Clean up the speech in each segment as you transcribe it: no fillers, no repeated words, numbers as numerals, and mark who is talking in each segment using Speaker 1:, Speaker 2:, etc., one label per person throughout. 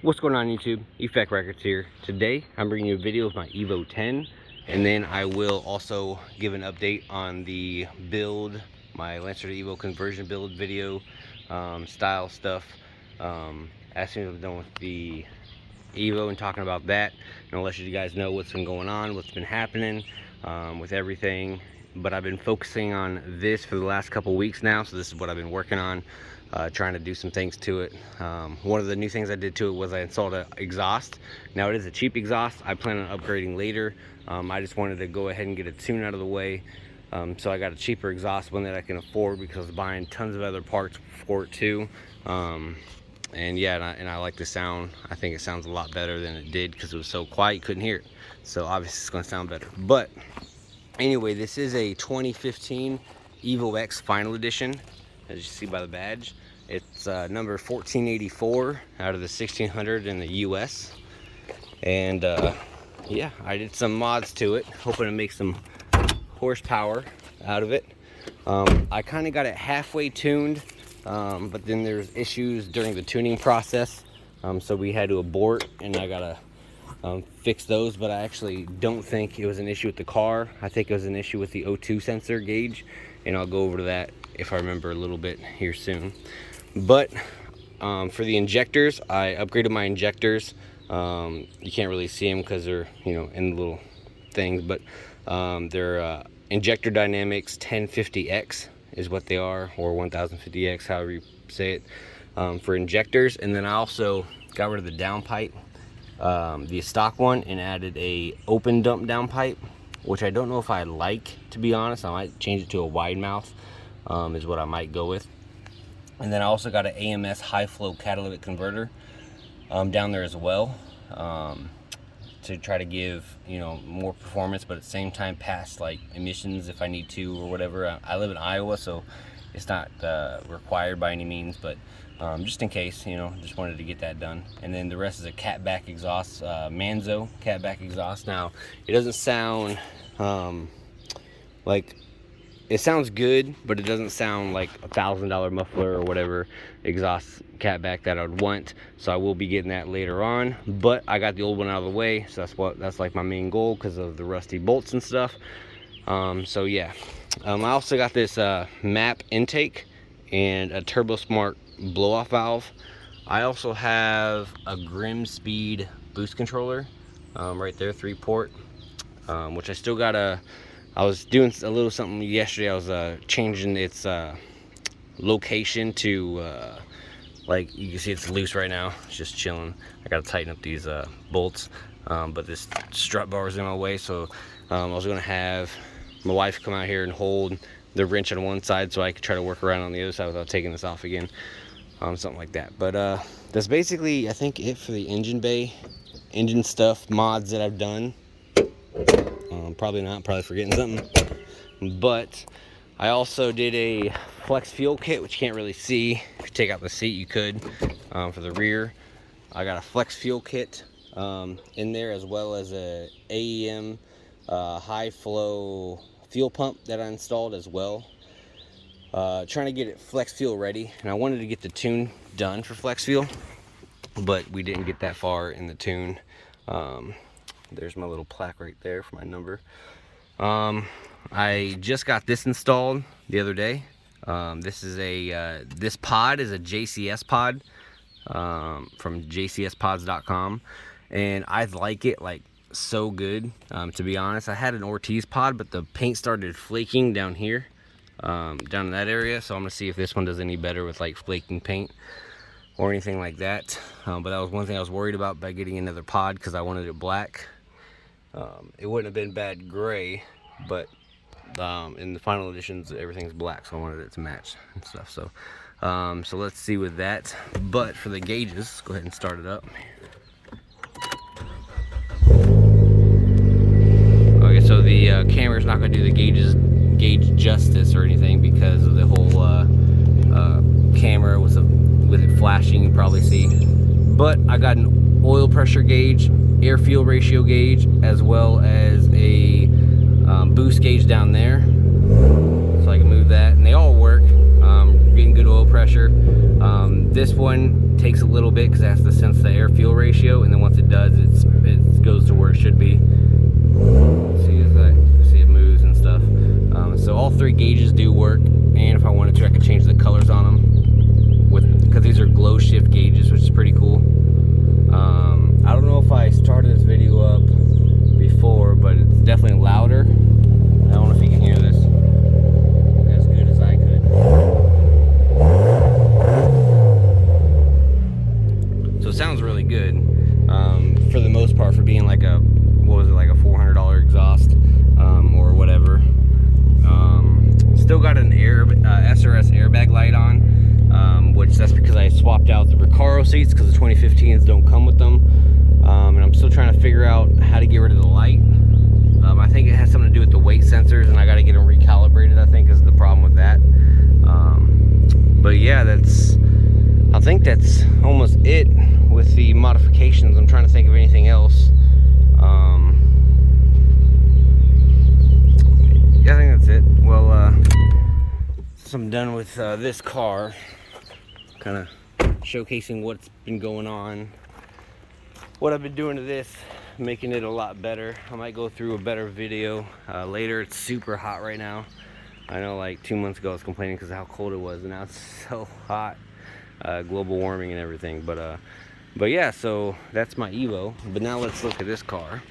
Speaker 1: What's going on YouTube? Effect Records here. Today I'm bringing you a video of my Evo 10, and then I will also give an update on the build, my Lancer to Evo conversion build video, style stuff. As soon as I'm done with the Evo and talking about that, and I'll let you guys know what's been going on, what's been happening with everything. But I've been focusing on this for the last couple weeks now, so this is what I've been working on, trying to do some things to it. One of the new things I did to it was I installed an exhaust. Now it is a cheap exhaust. I plan on upgrading later. I just wanted to go ahead and get a tune out of the way. So I got a cheaper exhaust, one that I can afford, because I was buying tons of other parts for it too. And yeah, and I like the sound. I think it sounds a lot better than it did because it was so quiet you couldn't hear it. So obviously it's going to sound better. But anyway, this is a 2015 Evo X Final Edition, as you see by the badge. It's number 1484 out of the 1600 in the US. And yeah, I did some mods to it, hoping to make some horsepower out of it. I kind of got it halfway tuned, but then there's issues during the tuning process, so we had to abort, and I gotta fix those. But I actually don't think it was an issue with the car. I think it was an issue with the O2 sensor gauge, and I'll go over to that if I remember a little bit here soon. But for the injectors, I upgraded my injectors. You can't really see them because they're, you know, in the little things, but they're Injector Dynamics 1050X is what they are, or 1050X, however you say it, for injectors. And then I also got rid of the downpipe, the stock one, and added a open dump downpipe, which I don't know if I like, to be honest. I might change it to a wide mouth, is what I might go with. And then I also got an AMS high flow catalytic converter down there as well, to try to give, you know, more performance, but at the same time pass like emissions if I need to or whatever. I live in Iowa, so it's not required by any means, but just in case, you know, just wanted to get that done. And then the rest is a catback exhaust, Manzo catback exhaust. Now it doesn't sound like, it sounds good, but it doesn't sound like $1,000 muffler or whatever exhaust catback that I would want. So I will be getting that later on. But I got the old one out of the way, so that's like my main goal because of the rusty bolts and stuff. So yeah, I also got this MAP intake and a Turbo Smart blow-off valve. I also have a Grim Speed boost controller right there, 3-port, which I still got I was doing a little something yesterday. I was changing its location to, like you can see it's loose right now. It's just chilling. I gotta tighten up these bolts, but this strut bar is in my way, so I was gonna have my wife come out here and hold the wrench on one side so I could try to work around on the other side without taking this off again, something like that. But that's basically, I think, it for the engine bay, engine stuff, mods that I've done. Probably not, probably forgetting something. But I also did a flex fuel kit, which you can't really see. If you take out the seat, you could, for the rear. I got a flex fuel kit in there, as well as a AEM high flow fuel pump that I installed as well. Trying to get it flex fuel ready, and I wanted to get the tune done for flex fuel, but we didn't get that far in the tune. There's my little plaque right there for my number. I just got this installed the other day. This is this pod is a JCS pod from jcspods.com, and I like it like so good. To be honest, I had an Ortiz pod, but the paint started flaking down here, down in that area. So I'm gonna see if this one does any better with like flaking paint or anything like that. But that was one thing I was worried about by getting another pod, because I wanted it black. It wouldn't have been bad gray, but in the final editions everything's black, so I wanted it to match and stuff. So so let's see with that. But for the gauges, let's go ahead and start it up. Okay, so the camera's not going to do the gauge justice or anything because of the whole camera with it flashing, you probably see. But I got an oil pressure gauge, air fuel ratio gauge, as well as a boost gauge down there, so I can move that, and they all work. Getting good oil pressure. This one takes a little bit because it has to sense the air fuel ratio, and then once it does, it goes to where it should be. See it moves and stuff. So all 3 gauges do work, and if I wanted to, I could change the colors on them because these are glow shift gauges, which is pretty cool. I don't know if I started this video up before, but it's definitely louder. I don't know if you can hear this as good as I could. So it sounds really good for the most part, for being like a, what was it, like a $400 exhaust or whatever. Still got an SRS airbag light on, which that's because I swapped out the Recaro seats because the 2015s don't come with them. And I'm still trying to figure out how to get rid of the light. I think it has something to do with the weight sensors, and I got to get them recalibrated, I think, is the problem with that. But yeah, I think that's almost it with the modifications. I'm trying to think of anything else. Yeah, I think that's it. Well, so I'm done with this car, kind of showcasing what's been going on, what I've been doing to this, making it a lot better. I might go through a better video later. It's super hot right now. I know, like 2 months ago I was complaining because of how cold it was, and now it's so hot, global warming and everything. But yeah, so that's my Evo. But now let's look at this car.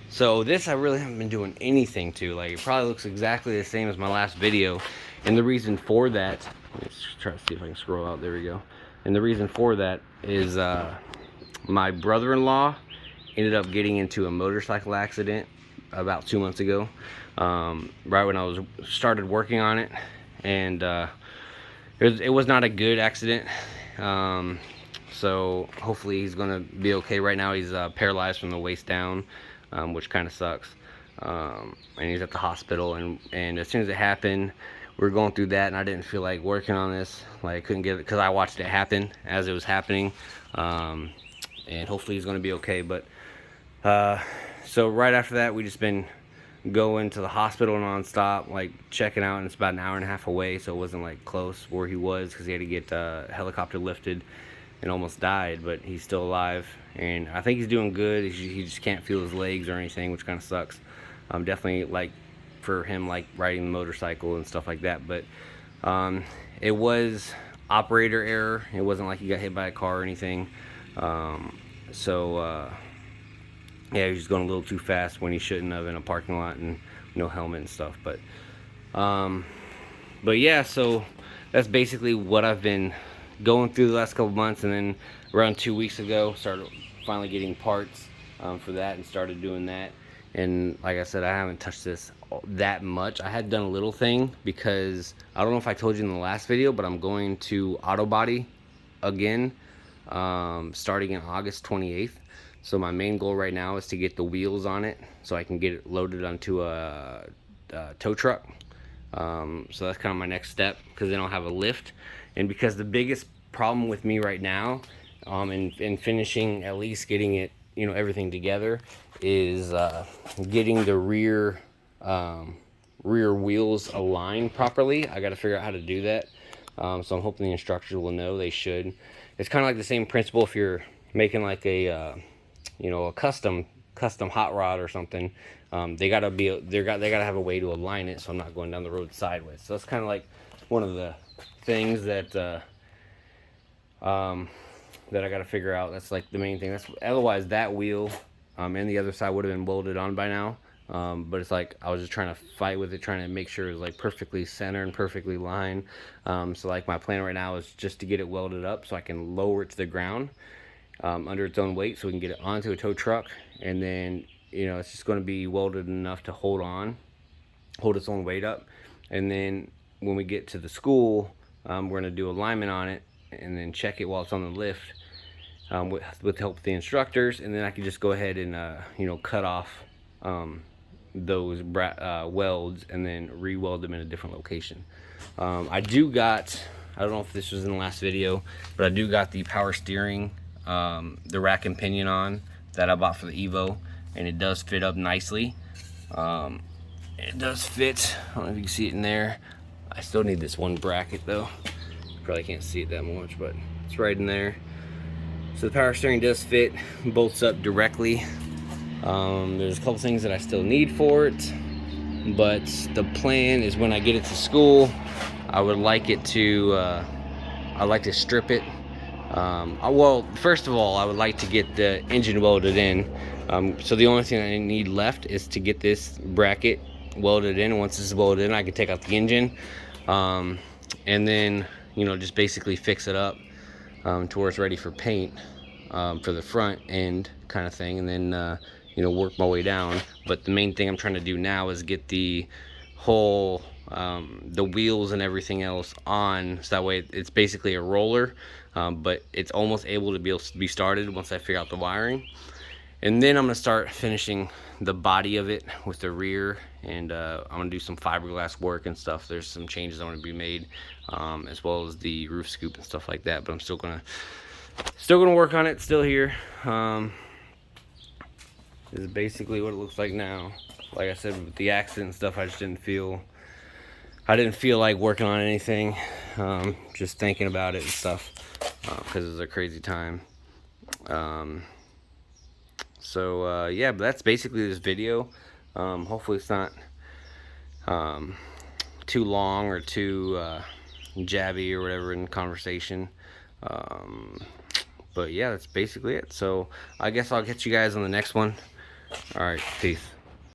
Speaker 1: So this I really haven't been doing anything to. Like, it probably looks exactly the same as my last video, and the reason for that, let's try to see if I can scroll out. There we go. And the reason for that is my brother-in-law ended up getting into a motorcycle accident about 2 months ago, right when I started working on it, and it was not a good accident. So hopefully he's gonna be okay. Right now he's paralyzed from the waist down, which kind of sucks, and he's at the hospital, and as soon as it happened, we were going through that, and I didn't feel like working on this. Like, I couldn't get it because I watched it happen as it was happening, and hopefully he's going to be okay. But so right after that, we just been going to the hospital non-stop, like checking out, and it's about an hour and a half away, so it wasn't like close where he was, because he had to get helicopter lifted and almost died, but he's still alive, and I think he's doing good. He just can't feel his legs or anything, which kind of sucks. Definitely, like, for him, like riding the motorcycle and stuff like that. But it was operator error. It wasn't like he got hit by a car or anything. Yeah, he was just going a little too fast when he shouldn't have, in a parking lot, and no helmet and stuff. But yeah, so that's basically what I've been going through the last couple months. And then around 2 weeks ago, started finally getting parts for that, and started doing that. And like I said, I haven't touched this that much. I had done a little thing, because I don't know if I told you in the last video, but I'm going to auto body again, starting in August 28th. So my main goal right now is to get the wheels on it, so I can get it loaded onto a tow truck. So that's kind of my next step, because then I'll have a lift. And because the biggest problem with me right now, in finishing, at least getting it, you know, everything together, is getting the rear wheels aligned properly. I got to figure out how to do that. So I'm hoping the instructors will know. They should. It's kind of like the same principle if you're making like a you know, a custom hot rod or something. They gotta have a way to align it, so I'm not going down the road sideways. So that's kind of like one of the things that that I got to figure out. That's like the main thing. Otherwise that wheel and the other side would have been welded on by now. But it's like I was just trying to fight with it, trying to make sure it was like perfectly centered and perfectly lined. So like my plan right now is just to get it welded up so I can lower it to the ground under its own weight, so we can get it onto a tow truck. And then, you know, it's just going to be welded enough to hold its own weight up. And then when we get to the school, we're going to do alignment on it, and then check it while it's on the lift, with help of the instructors. And then I can just go ahead and you know, cut off those welds, and then re-weld them in a different location. I don't know if this was in the last video, but I do got the power steering, the rack and pinion on that I bought for the Evo, and it does fit up nicely. It does fit. I don't know if you can see it in there. I still need this one bracket though, Probably can't see it that much, but it's right in there. So the power steering does fit, bolts up directly. There's a couple things that I still need for it, but the plan is when I get it to school, I would like it to, I'd like to strip it. Well, first of all, I would like to get the engine welded in. So the only thing I need left is to get this bracket welded in. Once this is welded in, I can take out the engine, and then, you know, just basically fix it up to where it's ready for paint, for the front end kind of thing, and then you know, work my way down. But the main thing I'm trying to do now is get the whole the wheels and everything else on, so that way it's basically a roller, but it's almost able to be started once I figure out the wiring. And then I'm gonna start finishing the body of it with the rear, and I'm gonna do some fiberglass work and stuff. There's some changes I want to be made, as well as the roof scoop and stuff like that. But I'm still gonna work on it. Still here. This is basically what it looks like now. Like I said, with the accident and stuff, I didn't feel like working on anything. Just thinking about it and stuff, because it was a crazy time. Yeah, but that's basically this video. Hopefully it's not too long or too jabby or whatever in conversation. But yeah, that's basically it. So I guess I'll catch you guys on the next one. All right, peace.